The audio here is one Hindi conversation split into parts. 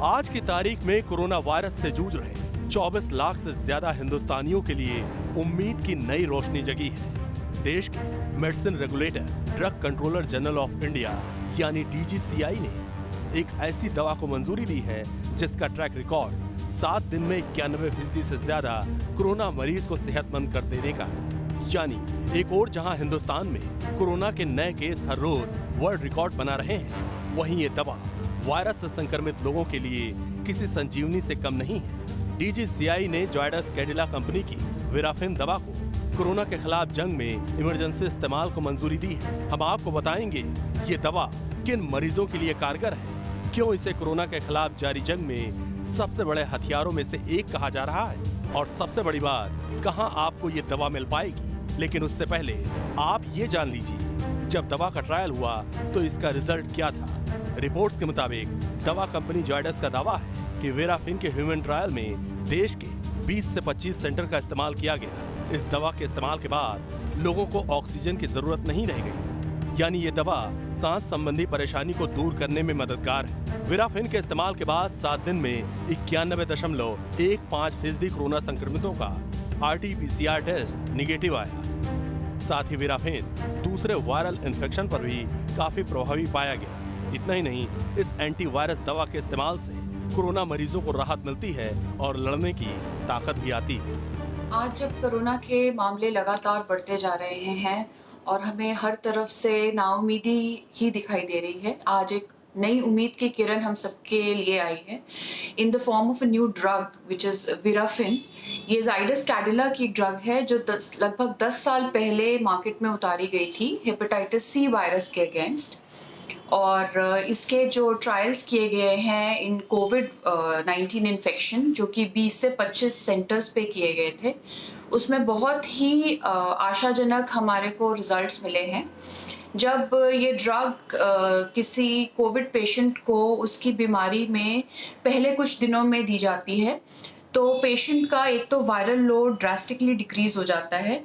आज की तारीख में कोरोना वायरस से जूझ रहे 24 लाख से ज्यादा हिंदुस्तानियों के लिए उम्मीद की नई रोशनी जगी है। देश के medicine regulator drug controller general of India यानी DGCI ने एक ऐसी दवा को मंजूरी दी है जिसका ट्रैक रिकॉर्ड 7 दिन में 91% से ज्यादा कोरोना मरीज को सेहतमंद कर देने का है। यानी एक और जहां हिंदुस्तान में कोरोना के नए केस हर रोज वर्ल्ड रिकॉर्ड बना रहे हैं, वहीं ये दवा वायरस से संक्रमित लोगों के लिए किसी संजीवनी से कम नहीं है। DGCI ने जायडस कैडिला कंपनी की वीराफिन दवा को कोरोना के खिलाफ जंग में इमरजेंसी इस्तेमाल को मंजूरी दी है। हम आपको बताएंगे ये दवा किन मरीजों के लिए कारगर है, क्यों इसे कोरोना के खिलाफ जारी जंग में सबसे बड़े हथियारों में से एक कहा जा रहा है, और सबसे बड़ी बात, कहां आपको ये दवा मिल पाएगी। लेकिन उससे पहले आप ये जान लीजिए, जब दवा का ट्रायल हुआ तो इसका रिजल्ट क्या था। रिपोर्ट्स के मुताबिक दवा कंपनी जायडस का दावा है कि वीराफिन के ह्यूमन ट्रायल में देश के 20 से 25 सेंटर का इस्तेमाल किया गया। इस दवा के इस्तेमाल के बाद लोगों को ऑक्सीजन की जरूरत नहीं रह गई, यानी ये दवा सांस संबंधी परेशानी को दूर करने में मददगार है। वीराफिन के इस्तेमाल के बाद 7 दिन में 91.15% कोरोना संक्रमितों का RT-PCR टेस्ट निगेटिव आया। साथ ही वीराफिन दूसरे वायरल इन्फेक्शन पर भी काफी प्रभावी पाया गया। इतना ही नहीं, इस एंटीवायरस दवा के इस्तेमाल से कोरोना मरीजों को राहत मिलती है और लड़ने की ताकत भी आती है। आज जब कोरोना के मामले लगातार बढ़ते जा रहे हैं और हमें हर तरफ से नाउमीदी ही दिखाई दे रही है, आज एक नई उम्मीद की किरण हम सबके लिए आई है in the form of a new drug which is Virafin. ये जायडस कैडिला की ड्रग है जो लगभग 10 साल पहले मार्केट में उतारी गई थी हेपेटाइटिस C वायरस के अगेंस्ट, और इसके जो ट्रायल्स किए गए हैं इन कोविड-19 इन्फेक्शन, जो कि 20 से 25 सेंटर्स पे किए गए थे, उसमें बहुत ही आशाजनक हमारे को रिजल्ट्स मिले हैं। जब ये ड्रग किसी कोविड पेशेंट को उसकी बीमारी में पहले कुछ दिनों में दी जाती है, तो पेशेंट का एक तो वायरल लोड ड्रास्टिकली डिक्रीज हो जाता है,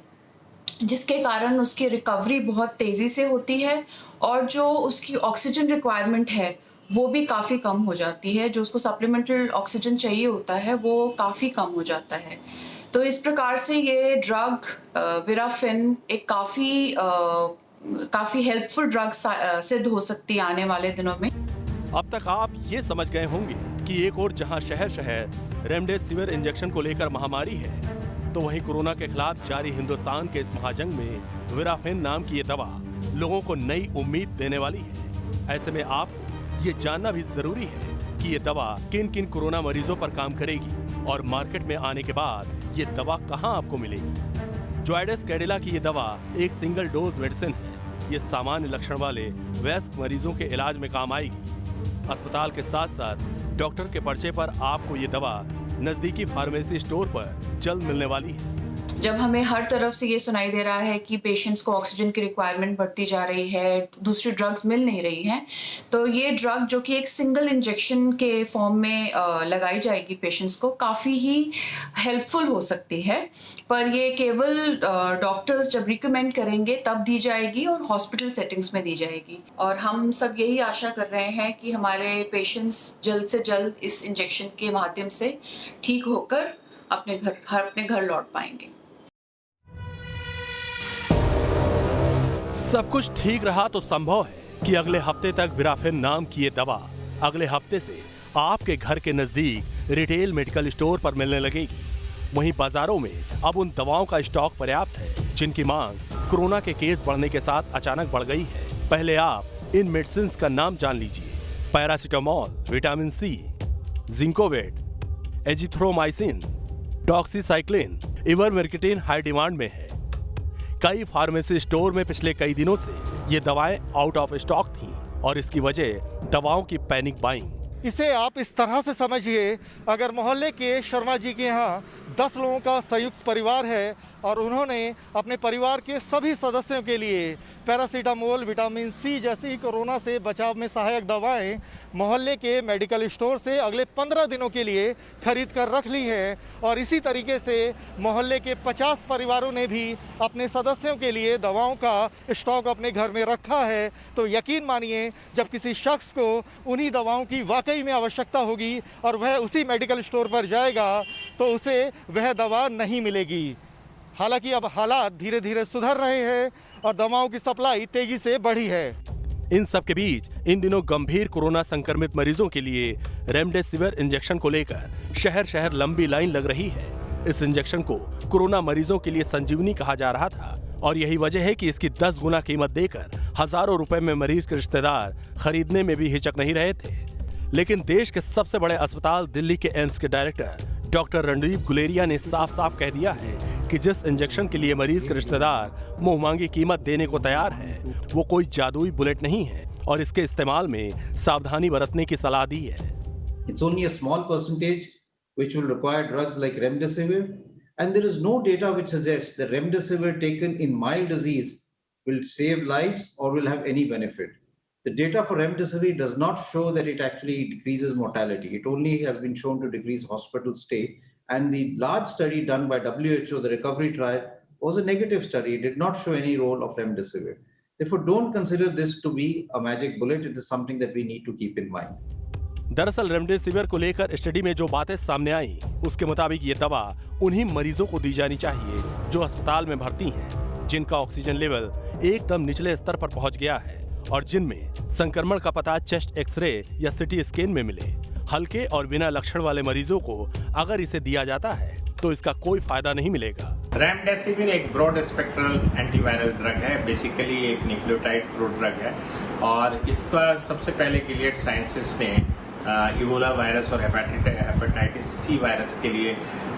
जिसके कारण उसकी रिकवरी बहुत तेज़ी से होती है और जो उसकी ऑक्सीजन रिक्वायरमेंट है वो भी काफ़ी कम हो जाती है। जो उसको सप्लीमेंट्री ऑक्सीजन चाहिए होता है वो काफ़ी कम हो जाता है। तो इस प्रकार से ये ड्रग वीराफिन एक काफ़ी हेल्पफुल ड्रग सिद्ध हो सकती है आने वाले दिनों में। अब तक आप ये समझ गए होंगे कि एक और जहां शहर शहर रेमडेसिविर इंजेक्शन को लेकर महामारी है, तो वहीं कोरोना के खिलाफ जारी हिंदुस्तान के इस महाजंग में वीराफिन नाम की ये दवा लोगों को नई उम्मीद देने वाली है। ऐसे में आपको ये जानना भी जरूरी है कि ये दवा किन किन कोरोना मरीजों पर काम करेगी और मार्केट में आने के बाद ये दवा कहां आपको मिलेगी। जायडस कैडिला की ये दवा एक सिंगल डोज मेडिसिन है। ये सामान्य लक्षण वाले वयस्क मरीजों के इलाज में काम आएगी। अस्पताल के साथ साथ डॉक्टर के पर्चे पर आपको ये दवा नजदीकी फार्मेसी स्टोर पर जल्द मिलने वाली है। जब हमें हर तरफ से ये सुनाई दे रहा है कि पेशेंट्स को ऑक्सीजन की रिक्वायरमेंट बढ़ती जा रही है, दूसरी ड्रग्स मिल नहीं रही हैं, तो ये ड्रग जो कि एक सिंगल इंजेक्शन के फॉर्म में लगाई जाएगी पेशेंट्स को, काफ़ी ही हेल्पफुल हो सकती है। पर ये केवल डॉक्टर्स जब रिकमेंड करेंगे तब दी जाएगी और हॉस्पिटल सेटिंग्स में दी जाएगी। और हम सब यही आशा कर रहे हैं कि हमारे पेशेंट्स जल्द से जल्द इस इंजेक्शन के माध्यम से ठीक होकर अपने घर लौट पाएंगे। सब कुछ ठीक रहा तो संभव है कि अगले हफ्ते तक वीराफिन नाम की ये दवा अगले हफ्ते से आपके घर के नजदीक रिटेल मेडिकल स्टोर पर मिलने लगेगी। वहीं बाजारों में अब उन दवाओं का स्टॉक पर्याप्त है जिनकी मांग कोरोना के केस बढ़ने के साथ अचानक बढ़ गई है। पहले आप इन मेडिसिन का नाम जान लीजिए। Paracetamol, vitamin C, zincovit, azithromycin, doxycycline, ivermectin high demand में है। कई फार्मेसी स्टोर में पिछले कई दिनों से ये दवाएं आउट ऑफ स्टॉक थीं और इसकी वजह दवाओं की पैनिक बाइंग। इसे आप इस तरह से समझिए, अगर मोहल्ले के शर्मा जी के यहाँ 10 लोगों का संयुक्त परिवार है और उन्होंने अपने परिवार के सभी सदस्यों के लिए पैरासीटामोल, विटामिन सी जैसी कोरोना से बचाव में सहायक दवाएं मोहल्ले के मेडिकल स्टोर से अगले 15 दिनों के लिए खरीद कर रख ली है। और इसी तरीके से मोहल्ले के 50 परिवारों ने भी अपने सदस्यों के लिए दवाओं का स्टॉक अपने घर में रखा है। तो यकीन मानिए, जब किसी शख्स को उन्हीं दवाओं की वाकई में आवश्यकता होगी और वह उसी मेडिकल स्टोर पर जाएगा तो उसे वह दवा नहीं मिलेगी। हालांकि अब हालात धीरे धीरे सुधर रहे हैं और दवाओं की सप्लाई तेजी से बढ़ी है। इन सब के बीच इन दिनों गंभीर कोरोना संक्रमित मरीजों के लिए रेमडेसिविर इंजेक्शन को लेकर शहर शहर लंबी लाइन लग रही है। इस इंजेक्शन को कोरोना मरीजों के लिए संजीवनी कहा जा रहा था और यही वजह है कि इसकी 10 गुना कीमत देकर हजारों रुपए में मरीज के रिश्तेदार खरीदने में भी हिचक नहीं रहे थे। लेकिन देश के सबसे बड़े अस्पताल दिल्ली के एम्स के डायरेक्टर डॉक्टर रणदीप गुलेरिया ने साफ साफ कह दिया है कि जिस इंजेक्शन के लिए मरीज के रिश्तेदार मुंह मांगी कीमत देने को तैयार है वो कोई जादुई बुलेट नहीं है और इसके इस्तेमाल में सावधानी बरतने की सलाह दी है। It's only a small percentage which will require drugs like remdesivir, and there is no data which suggests that remdesivir taken in mild disease will save lives or will have any benefit. The data for remdesivir does not show that it actually decreases mortality. It only has been shown to decrease hospital stay. And the large study done by WHO, the recovery trial, was a negative study. It did not show any role of remdesivir. Therefore, don't consider this to be a magic bullet. It is something that we need to keep in mind. दरअसल रेमडेसिविर को लेकर स्टडी में जो बातें सामने आई उसके मुताबिक ये दवा उन्हीं मरीजों को दी जानी चाहिए जो अस्पताल में भर्ती हैं, जिनका ऑक्सीजन लेवल एकदम निचले स्तर पर पहुंच गया है और जिनमें संक्रमण का पता चेस्ट एक्सरे या सीटी स्कैन में मिले। हल्के और बिना लक्षण वाले मरीजों को अगर इसे दिया जाता है तो इसका कोई फायदा नहीं मिलेगा। रेमडेसिविर एक ब्रॉड स्पेक्ट्रल एंटीवायरल ड्रग है, बेसिकली एक न्यूक्लियोटाइड प्रोड्रग है और इसका सबसे पहले गिलियड साइंसेस ने इबोला वायरस और हेपेटाइटिस सी वायरस के लिए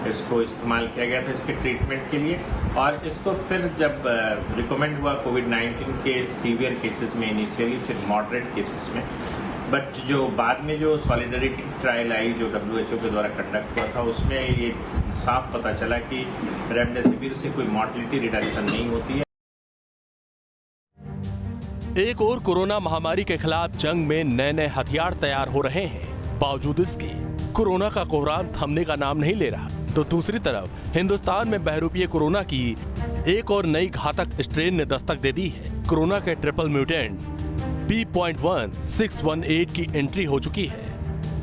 इसको इस्तेमाल किया गया था इसके ट्रीटमेंट के लिए। और इसको फिर जब रिकमेंड हुआ कोविड-19 के सीवियर केसेस में इनिशियली, फिर मॉडरेट केसेस में, बट जो बाद में जो सॉलिडरिटी ट्रायल आई जो WHO के द्वारा कंडक्ट हुआ था उसमें ये साफ पता चला कि रेमडेसिविर से कोई मॉर्टेलिटी रिडक्शन नहीं होती है। एक और कोरोना महामारी के खिलाफ जंग में नए नए हथियार तैयार हो रहे हैं। बावजूद इसके कोरोना का कोहराम थमने का नाम नहीं ले रहा। तो दूसरी तरफ हिंदुस्तान में बहरूपीय कोरोना की एक और नई घातक स्ट्रेन ने दस्तक दे दी है। कोरोना के ट्रिपल म्यूटेंट B.1.618 की एंट्री हो चुकी है।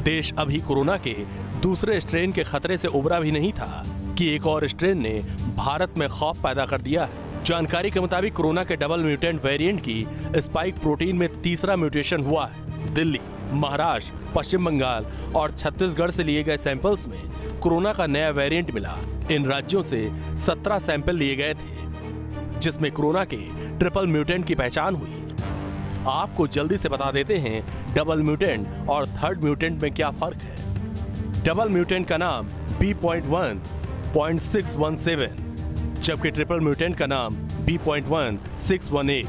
देश अभी कोरोना के दूसरे स्ट्रेन के खतरे से उबरा भी नहीं था कि एक और स्ट्रेन ने भारत में खौफ पैदा कर दिया है। जानकारी के मुताबिक कोरोना के डबल म्यूटेंट वेरिएंट की स्पाइक प्रोटीन में तीसरा म्यूटेशन हुआ है। दिल्ली, महाराष्ट्र, पश्चिम बंगाल और छत्तीसगढ़ से लिए गए सैंपल्स में कोरोना का नया वेरिएंट मिला। इन राज्यों से 17 सैंपल लिए गए थे जिसमें कोरोना के ट्रिपल म्यूटेंट की पहचान हुई। आपको जल्दी से बता देते हैं डबल म्यूटेंट और थर्ड म्यूटेंट में क्या फर्क है। डबल म्यूटेंट का नाम B.1.617 जबकि ट्रिपल म्यूटेंट का नाम B.1.618।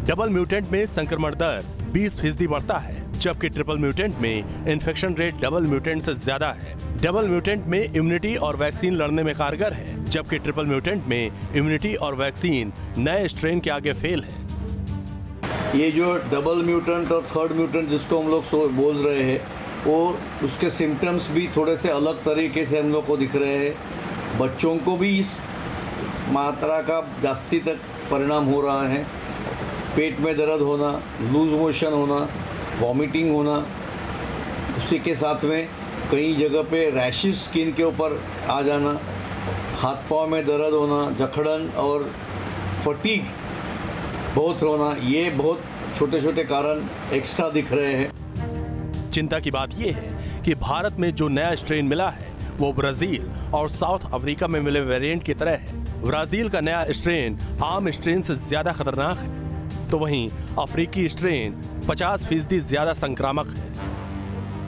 डबल म्यूटेंट में संक्रमण दर 20% बढ़ता है जबकि ट्रिपल म्यूटेंट में इन्फेक्शन रेट डबल म्यूटेंट से ज्यादा है। डबल म्यूटेंट में इम्यूनिटी और वैक्सीन लड़ने में कारगर है जबकि ट्रिपल म्यूटेंट में इम्यूनिटी और वैक्सीन नए स्ट्रेन के आगे फेल है। ये जो डबल म्यूटेंट और थर्ड म्यूटेंट जिसको हम लोग बोल रहे हैं वो उसके सिम्टम्स भी थोड़े से अलग तरीके से हम लोग को दिख रहे हैं। बच्चों को भी इस मात्रा का जास्ती तक परिणाम हो रहा है। पेट में दर्द होना, लूज मोशन होना, वॉमिटिंग होना, उसी के साथ में कई जगह पे रैशेस स्किन के ऊपर आ जाना, हाथ पाँव में दर्द होना, जकड़न और फटीग बहुत होना, ये बहुत छोटे छोटे कारण एक्स्ट्रा दिख रहे हैं। चिंता की बात यह है कि भारत में जो नया स्ट्रेन मिला है वो ब्राजील और साउथ अफ्रीका में मिले वेरिएंट की तरह है। ब्राजील का नया स्ट्रेन आम स्ट्रेन से ज्यादा खतरनाक है तो वहीं अफ्रीकी स्ट्रेन 50% ज्यादा संक्रामक है।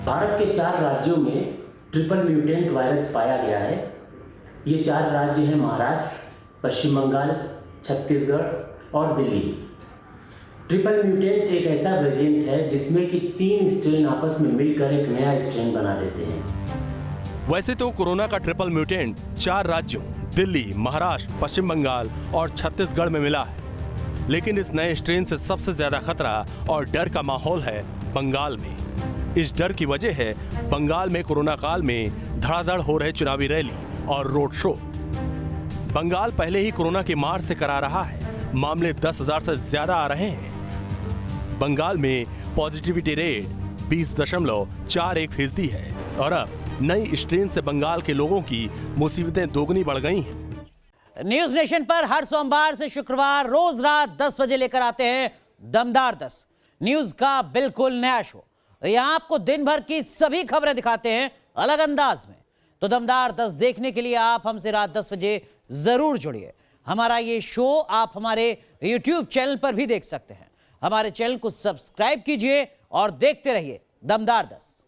भारत के 4 राज्यों में ट्रिपल म्यूटेंट वायरस पाया गया है। ये 4 राज्य हैं महाराष्ट्र, पश्चिम बंगाल, छत्तीसगढ़ और दिल्ली। ट्रिपल म्यूटेंट एक ऐसा वेरिएंट है जिसमें कि 3 स्ट्रेन आपस में मिलकर एक नया स्ट्रेन बना देते हैं। वैसे तो कोरोना का ट्रिपल म्यूटेंट 4 राज्यों दिल्ली, महाराष्ट्र, पश्चिम बंगाल और छत्तीसगढ़ में मिला है। लेकिन इस नए स्ट्रेन से सबसे ज्यादा खतरा और डर का माहौल है बंगाल में। इस डर की वजह है बंगाल में कोरोना काल में धड़ाधड़ हो रहे चुनावी रैली और रोड शो। बंगाल पहले ही कोरोना की मार से करा रहा है, मामले 10,000 से ज्यादा आ रहे हैं। बंगाल में पॉजिटिविटी रेट 20.41% है और अब नई स्ट्रेन से बंगाल के लोगों की मुसीबतें दोगुनी बढ़ गई हैं। न्यूज नेशन पर हर सोमवार से शुक्रवार रोज रात 10 बजे लेकर आते हैं दमदार 10 न्यूज का बिल्कुल नया शो। यहां आपको दिन भर की सभी खबरें दिखाते हैं अलग अंदाज में। तो दमदार 10 देखने के लिए आप हमसे रात 10 बजे जरूर जुड़िए। हमारा ये शो आप हमारे YouTube चैनल पर भी देख सकते हैं। हमारे चैनल को सब्सक्राइब कीजिए और देखते रहिए दमदार 10।